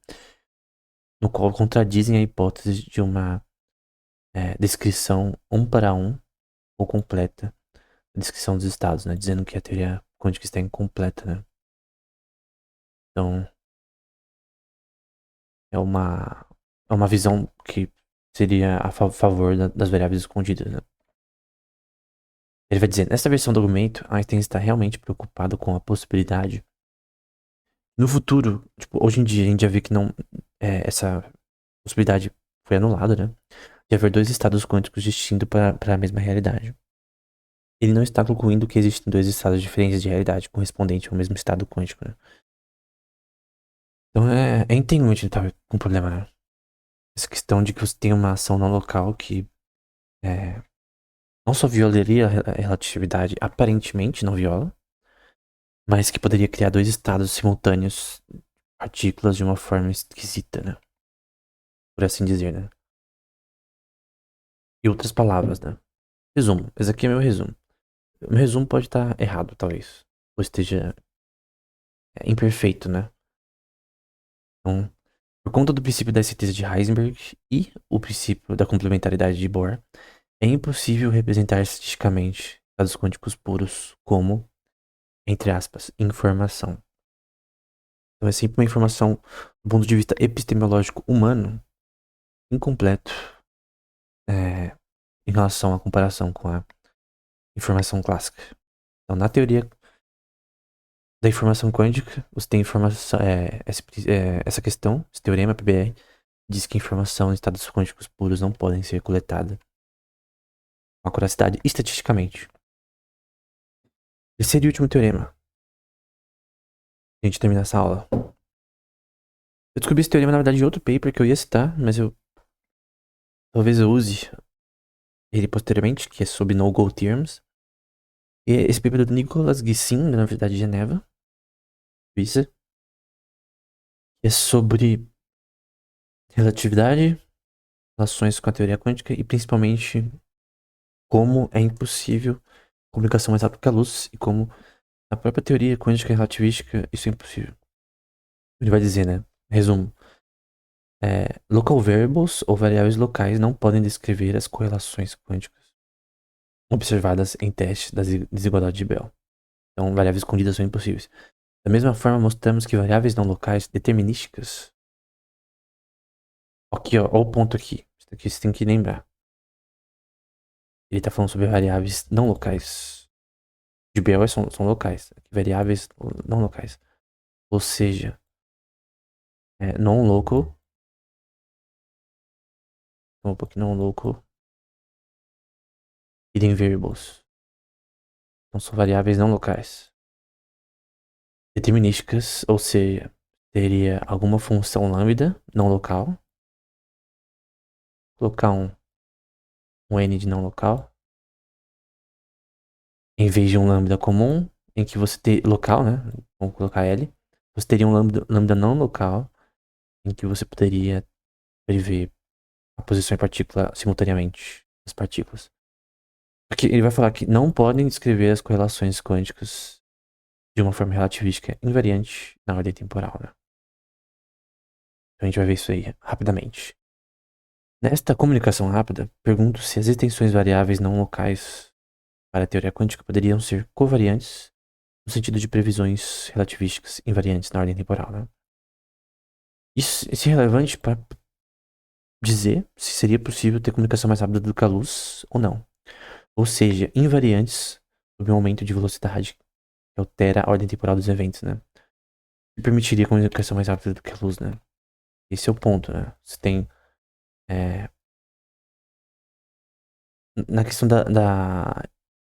no qual contradizem a hipótese de uma descrição um para um ou completa descrição dos estados, né? Dizendo que a teoria quântica está incompleta, né? Então, é uma visão que seria a favor das variáveis escondidas, né? Ele vai dizer, nessa versão do argumento, Einstein está realmente preocupado com a possibilidade. No futuro, tipo, hoje em dia, a gente já vê que não. Essa possibilidade foi anulada, né? De haver dois estados quânticos distintos para a mesma realidade. Ele não está concluindo que existem dois estados diferentes de realidade correspondentes ao mesmo estado quântico, né? Então é ingenuamente ele tá com problema, né? Essa questão de que você tem uma ação não local que não só violaria a relatividade, aparentemente não viola, mas que poderia criar dois estados simultâneos, partículas de uma forma esquisita, né? Por assim dizer, né? Em outras palavras, né? Resumo. Esse aqui é meu resumo. O meu resumo pode estar errado, talvez. Ou esteja imperfeito, né? Então, por conta do princípio da certeza de Heisenberg e o princípio da complementaridade de Bohr, é impossível representar estatisticamente dados quânticos puros como, entre aspas, informação. Então é sempre uma informação do ponto de vista epistemológico humano incompleto em relação à comparação com a informação clássica. Então, na teoria da informação quântica, você tem informação, essa questão, esse teorema PBR, diz que informação em estados quânticos puros não podem ser coletada com acuracidade estatisticamente. Terceiro e último teorema. A gente termina essa aula. Eu descobri esse teorema, na verdade, em outro paper que eu ia citar, mas talvez eu use ele posteriormente, que é sobre no-go theorems. E esse paper é do Nicholas Guissin, da Universidade de Geneva, Suíça, é sobre relatividade, relações com a teoria quântica e principalmente como é impossível comunicação mais rápida que a luz e como na própria teoria quântica e relativística isso é impossível. Ele vai dizer, né? Resumo. Local variables ou variáveis locais não podem descrever as correlações quânticas observadas em testes da desigualdade de Bell. Então, variáveis escondidas são impossíveis. Da mesma forma, mostramos que variáveis não locais determinísticas. Aqui, ó o ponto aqui. Isso aqui você tem que lembrar. Ele está falando sobre variáveis não locais. De Bell são locais. Variáveis não locais. Ou seja, non-local. Um pouquinho non-local. Hidden variables. Então são variáveis não locais. Determinísticas, ou seja, teria alguma função lambda não local. Colocar um n de não local. Em vez de um lambda comum, em que você tem local, né? Vamos colocar L. Você teria um lambda não local, em que você poderia prever a posição em partícula simultaneamente das partículas. Porque ele vai falar que não podem descrever as correlações quânticas de uma forma relativística invariante na ordem temporal, né? Então a gente vai ver isso aí rapidamente. Nesta comunicação rápida, pergunto se as extensões variáveis não locais para a teoria quântica poderiam ser covariantes no sentido de previsões relativísticas invariantes na ordem temporal, né? Isso é relevante para dizer se seria possível ter comunicação mais rápida do que a luz ou não. Ou seja, invariantes sob um aumento de velocidade que altera a ordem temporal dos eventos, né? E permitiria comunicação mais rápida do que a luz, né? Esse é o ponto, né? Você tem na questão da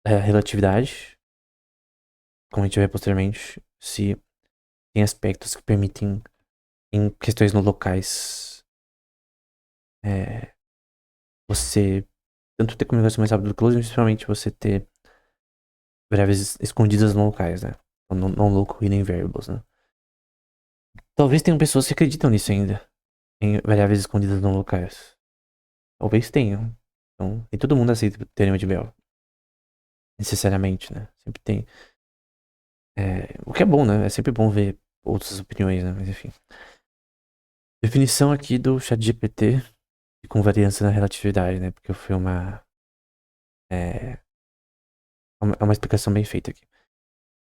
relatividade, como a gente vai ver posteriormente, se tem aspectos que permitem, em questões no locais, você tanto ter comunicação mais rápida do que a luz, mas principalmente você ter variáveis escondidas no locais, né? Não local hidden variables, né? Talvez tenham pessoas que acreditam nisso ainda, em variáveis escondidas não locais. Talvez tenham. Então, nem todo mundo aceita o teorema de Bell. Necessariamente, né? Sempre tem. O que é bom, né? É sempre bom ver outras opiniões, né? Mas enfim. Definição aqui do ChatGPT com variância na relatividade, né? Porque foi uma É uma explicação bem feita aqui.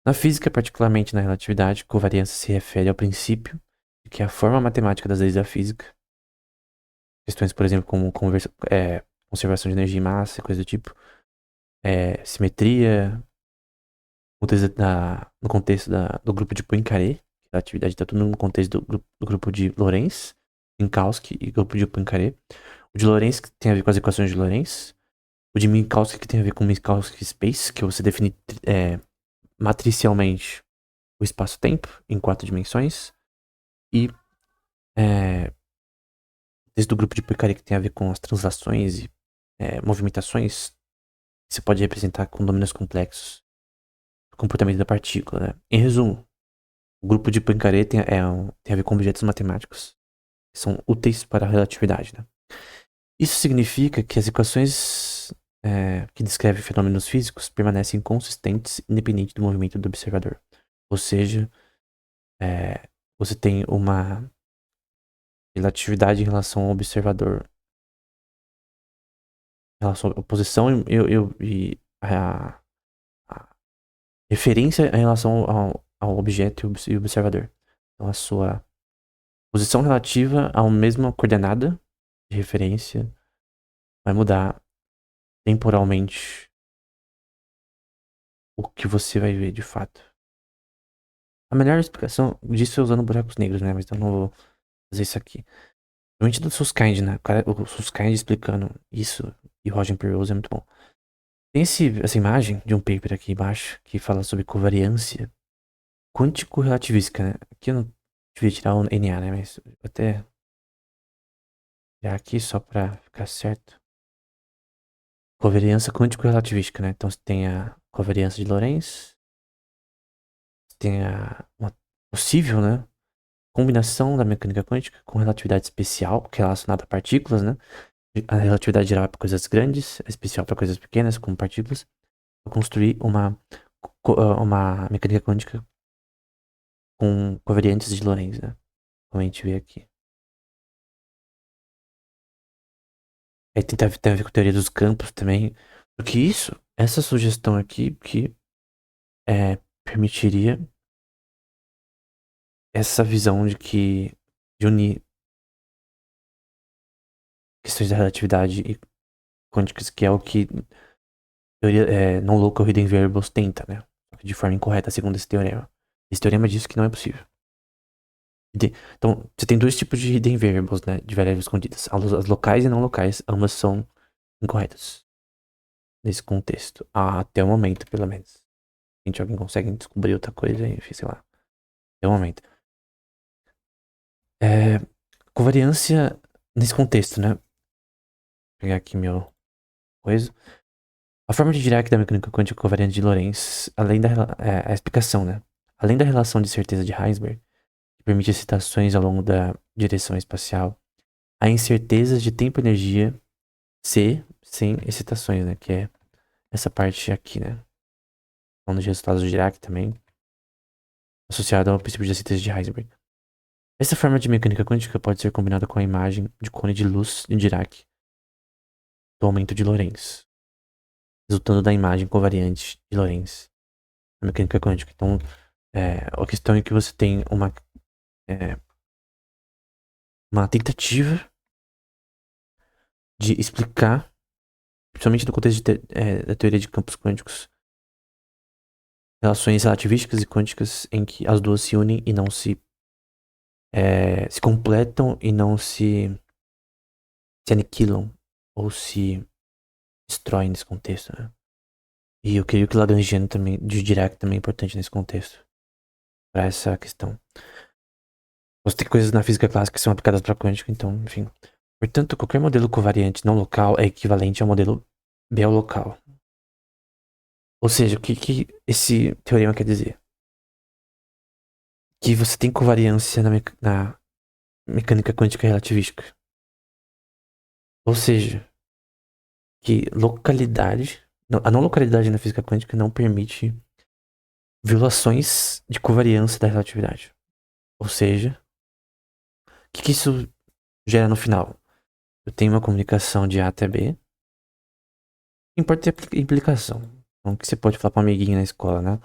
Na física, particularmente na relatividade, covariância se refere ao princípio de que a forma matemática das leis da física, questões, por exemplo, como conservação de energia e massa, coisa do tipo, simetria, no contexto do grupo de Poincaré, a atividade está tudo no contexto do grupo de Lorentz, Minkowski e grupo de Poincaré. O de Lorentz que tem a ver com as equações de Lorentz. O de Minkowski que tem a ver com Minkowski Space, que você define matricialmente o espaço-tempo em 4 dimensões. E desde o grupo de Poincaré que tem a ver com as translações e movimentações, que você pode representar com domínios complexos do comportamento da partícula. Né? Em resumo, o grupo de Poincaré tem a ver com objetos matemáticos que são úteis para a relatividade. Né? Isso significa que as equações que descrevem fenômenos físicos permanecem consistentes independente do movimento do observador. Ou seja, você tem uma relatividade em relação ao observador, em relação à posição e a referência em relação ao objeto e observador. Então, a sua posição relativa à mesma coordenada de referência vai mudar temporalmente o que você vai ver de fato. A melhor explicação disso é usando buracos negros, né? Mas eu não vou fazer isso aqui. Principalmente do Susskind, né? O Susskind explicando isso e Roger Penrose é muito bom. Tem essa imagem de um paper aqui embaixo que fala sobre covariância quântico-relativística, né? Aqui eu não devia tirar o NA, né? Mas vou até tirar aqui só pra ficar certo. Covariância quântico-relativística, né? Então você tem a covariância de Lorentz, você tem uma possível, né? Combinação da mecânica quântica com relatividade especial, que é relacionada a partículas, né? A relatividade geral é para coisas grandes, a especial para coisas pequenas, como partículas. Para construir uma mecânica quântica com covariantes de Lorentz, né? Como a gente vê aqui. Aí tem a ver com a teoria dos campos também. Porque essa sugestão aqui, que permitiria essa visão de unir questões da relatividade e quânticas, que é o que teoria non-local hidden variables tenta, né? De forma incorreta, segundo esse teorema. Esse teorema diz que não é possível. Então, você tem dois tipos de hidden variables, né? De variáveis escondidas. As locais e não locais, ambas são incorretas. Nesse contexto. Até o momento, pelo menos. Se alguém consegue descobrir outra coisa, enfim, sei lá. Até o momento. Covariância nesse contexto, né? Vou pegar aqui meu coisa. A forma de Dirac da mecânica quântica covariante de Lorentz, além da a explicação, né? Além da relação de certeza de Heisenberg, que permite excitações ao longo da direção espacial, há incertezas de tempo e energia C sem excitações, né? Que é essa parte aqui, né? Falando de resultados do Dirac também, associado ao princípio de certeza de Heisenberg. Essa forma de mecânica quântica pode ser combinada com a imagem de cone de luz de Dirac do aumento de Lorentz, resultando da imagem covariante de Lorentz na mecânica quântica. Então, a questão é que você tem uma tentativa de explicar, principalmente no contexto da teoria de campos quânticos, relações relativísticas e quânticas em que as duas se unem e não se completam e não se aniquilam ou se destroem nesse contexto, né? E eu creio que o Lagrangiano também, de Dirac também é importante nesse contexto, para essa questão. Você tem coisas na física clássica que são aplicadas para quântica, então, enfim. Portanto, qualquer modelo covariante não local é equivalente ao modelo biolocal. Ou seja, o que esse teorema quer dizer? Que você tem covariância na mecânica quântica relativística. Ou seja, que a não localidade na física quântica não permite violações de covariância da relatividade. Ou seja, o que isso gera no final? Eu tenho uma comunicação de A até B. Importa a implicação. Então, o que você pode falar pra um amiguinho na escola, né?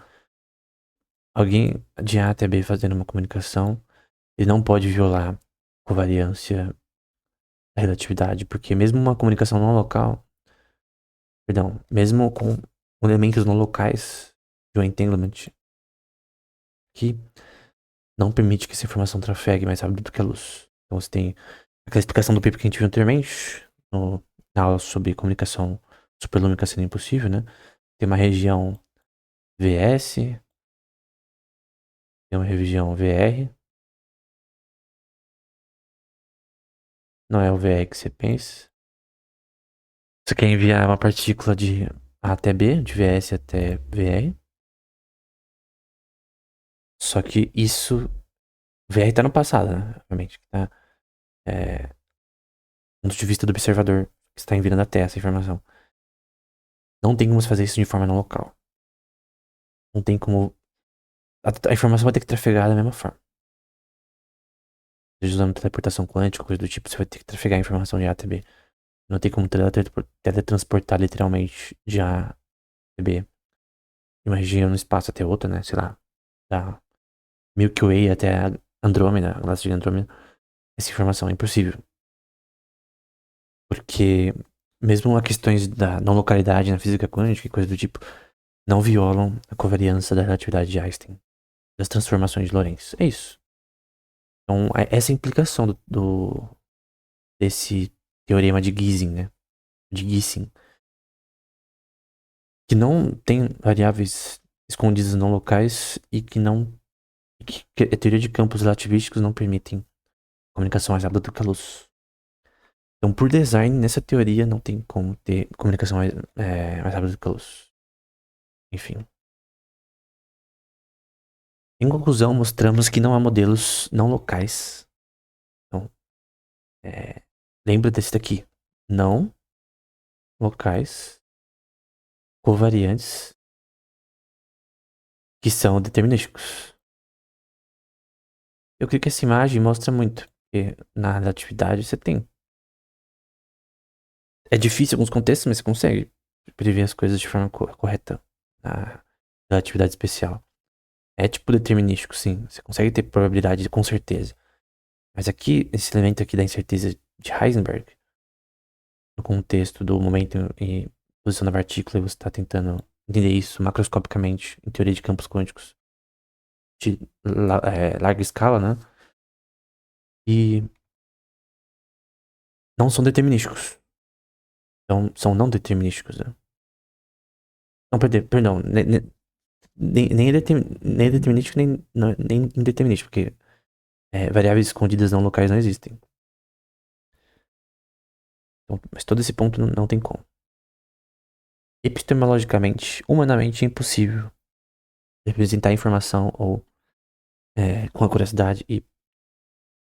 Alguém de A até B fazendo uma comunicação, ele não pode violar covariância da relatividade, porque mesmo uma comunicação não local, perdão, mesmo com elementos não locais de um entanglement que não permite que essa informação trafegue mais rápido do que a luz. Então você tem aquela explicação do paper que a gente viu anteriormente, na aula sobre comunicação superlúmica sendo impossível, né? Tem uma região VS, tem uma região VR, não é o VR que você pensa. Você quer enviar uma partícula de A até B, de VS até VR. Só que isso, VR tá no passado, né? Obviamente. Tá, do ponto de vista do observador que está enviando até essa informação. Não tem como você fazer isso de forma não local. Não tem como. A informação vai ter que trafegar da mesma forma. Seja usando teleportação quântica, coisa do tipo, você vai ter que trafegar a informação de A até B. Não tem como teletransportar literalmente de A até B. De uma região no espaço até outra, né? Sei lá. Da Milky Way até a Andrômeda, a galáxia de Andrômeda. Essa informação é impossível. Porque mesmo as questões da não localidade na física quântica e coisa do tipo não violam a covariância da relatividade de Einstein, das transformações de Lorentz. É isso. Então, essa é a implicação desse teorema de Giesing, né? De Giesing. Que não tem variáveis escondidas não locais e que não. Que a teoria de campos relativísticos não permitem comunicação mais rápida do que a luz. Então, por design, nessa teoria não tem como ter comunicação mais rápida do que a luz. Enfim. Em conclusão, mostramos que não há modelos não locais. Então, lembra desse daqui. Não locais covariantes que são determinísticos. Eu creio que essa imagem mostra muito. Porque na relatividade você tem. É difícil em alguns contextos, mas você consegue prever as coisas de forma correta na relatividade especial. É tipo determinístico, sim. Você consegue ter probabilidade com certeza. Mas aqui, esse elemento aqui da incerteza de Heisenberg, no contexto do momento e posição da partícula, e você está tentando entender isso macroscopicamente em teoria de campos quânticos de larga escala, né? E não são determinísticos. Então, são não determinísticos, né? Não, perdão, nem é determinístico, nem indeterminístico, porque variáveis escondidas não locais não existem. Então, mas todo esse ponto não tem como. Epistemologicamente, humanamente, é impossível representar a informação ou com a curiosidade e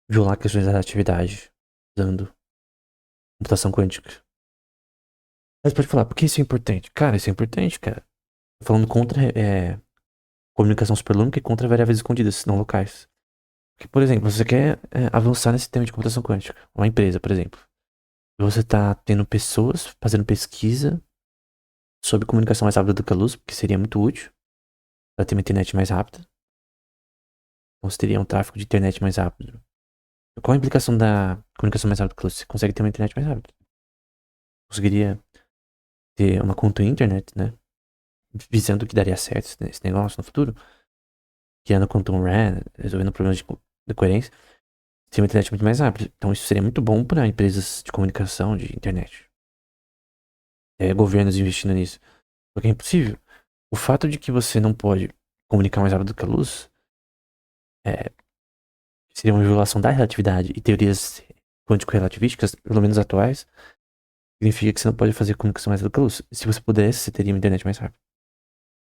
violar questões da relatividade usando computação quântica. Mas pode falar, por que isso é importante? Cara, isso é importante, cara. Tô falando contra comunicação superlúmica e contra variáveis escondidas, não locais. Porque, por exemplo, você quer avançar nesse tema de computação quântica. Uma empresa, por exemplo. E você tá tendo pessoas fazendo pesquisa sobre comunicação mais rápida do que a luz, porque seria muito útil para ter uma internet mais rápida. Então você teria um tráfego de internet mais rápido. Qual a implicação da comunicação mais rápida do que a luz? Você consegue ter uma internet mais rápida. Conseguiria ter uma conta internet, né? Visando que daria certo esse negócio no futuro. Criando Quantum RAN, resolvendo problemas de coerência. Ter uma internet muito mais rápida. Então isso seria muito bom para empresas de comunicação, de internet. Governos investindo nisso. Porque é impossível. O fato de que você não pode comunicar mais rápido do que a luz seria uma violação da relatividade e teorias quântico-relativísticas, pelo menos atuais, significa que você não pode fazer comunicação mais rápida do que a luz. Se você pudesse, você teria uma internet mais rápida.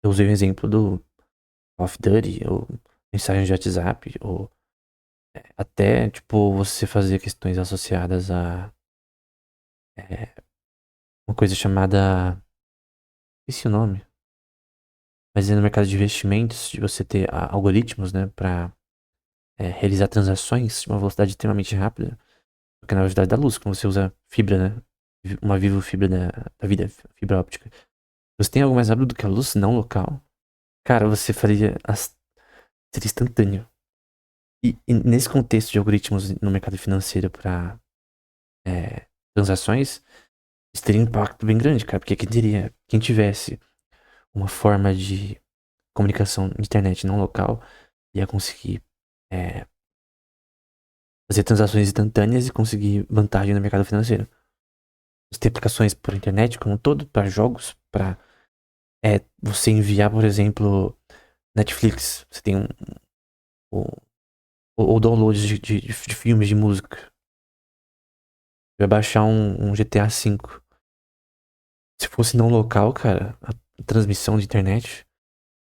Eu usei o exemplo do Call of Duty, ou mensagens de WhatsApp, ou até, tipo, você fazer questões associadas a uma coisa chamada. Esqueci o nome. Mas é no mercado de investimentos, de você ter algoritmos, né, pra realizar transações de uma velocidade extremamente rápida, porque na velocidade da luz, quando você usa fibra, né, uma vivo fibra da vida, fibra óptica. Você tem algo mais rápido do que a luz não local? Cara, você faria. Seria instantâneo. E nesse contexto de algoritmos no mercado financeiro para transações, isso teria um impacto bem grande, cara. Porque quem tivesse uma forma de comunicação de internet não local ia conseguir é, fazer transações instantâneas e conseguir vantagem no mercado financeiro. Você tem aplicações por internet como um todo, para jogos, para você enviar, por exemplo, Netflix. Você tem o, ou downloads de filmes, de música. Vai baixar um GTA V. Se fosse não local, cara, a transmissão de internet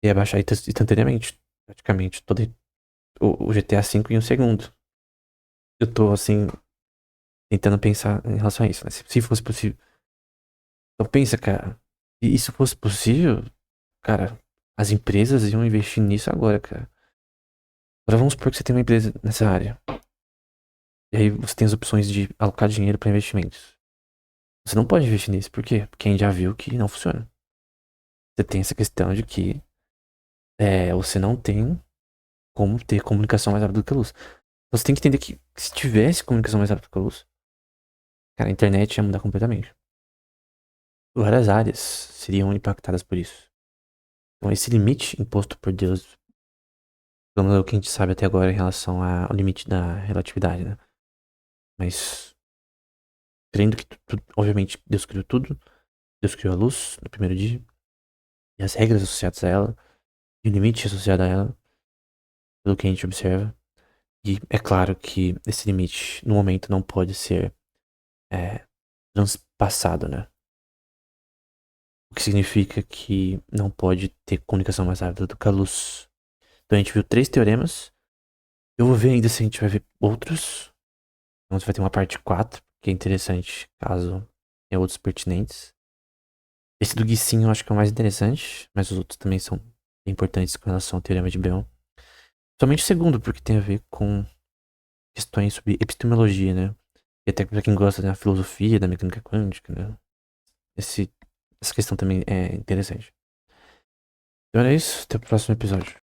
ia baixar instantaneamente, praticamente, todo o GTA V em um segundo. Eu tô, assim, tentando pensar em relação a isso, né? Se fosse possível. Então pensa, cara, se isso fosse possível, cara, as empresas iam investir nisso agora, cara. Agora vamos supor que você tem uma empresa nessa área. E aí você tem as opções de alocar dinheiro para investimentos. Você não pode investir nisso, por quê? Porque a gente já viu que não funciona. Você tem essa questão de que você não tem como ter comunicação mais rápida do que a luz. Então você tem que entender que se tivesse comunicação mais rápida do que a luz, cara, a internet ia mudar completamente. Várias áreas seriam impactadas por isso. Então esse limite imposto por Deus, pelo menos é o que a gente sabe até agora em relação ao limite da relatividade, né? Mas crendo que obviamente Deus criou tudo, Deus criou a luz no primeiro dia, e as regras associadas a ela, e o limite associado a ela, pelo que a gente observa. E é claro que esse limite, no momento, não pode ser transpassado, né? O que significa que não pode ter comunicação mais rápida do que a luz. Então a gente viu 3 teoremas. Eu vou ver ainda se a gente vai ver outros. Então você vai ter uma parte 4, que é interessante, caso tenha outros pertinentes. Esse do Gui sim eu acho que é o mais interessante, mas os outros também são importantes com relação ao teorema de Béon. Somente o segundo, porque tem a ver com questões sobre epistemologia, né? E até pra quem gosta da filosofia, da mecânica quântica, né? Essa questão também é interessante. Então era isso, até o próximo episódio.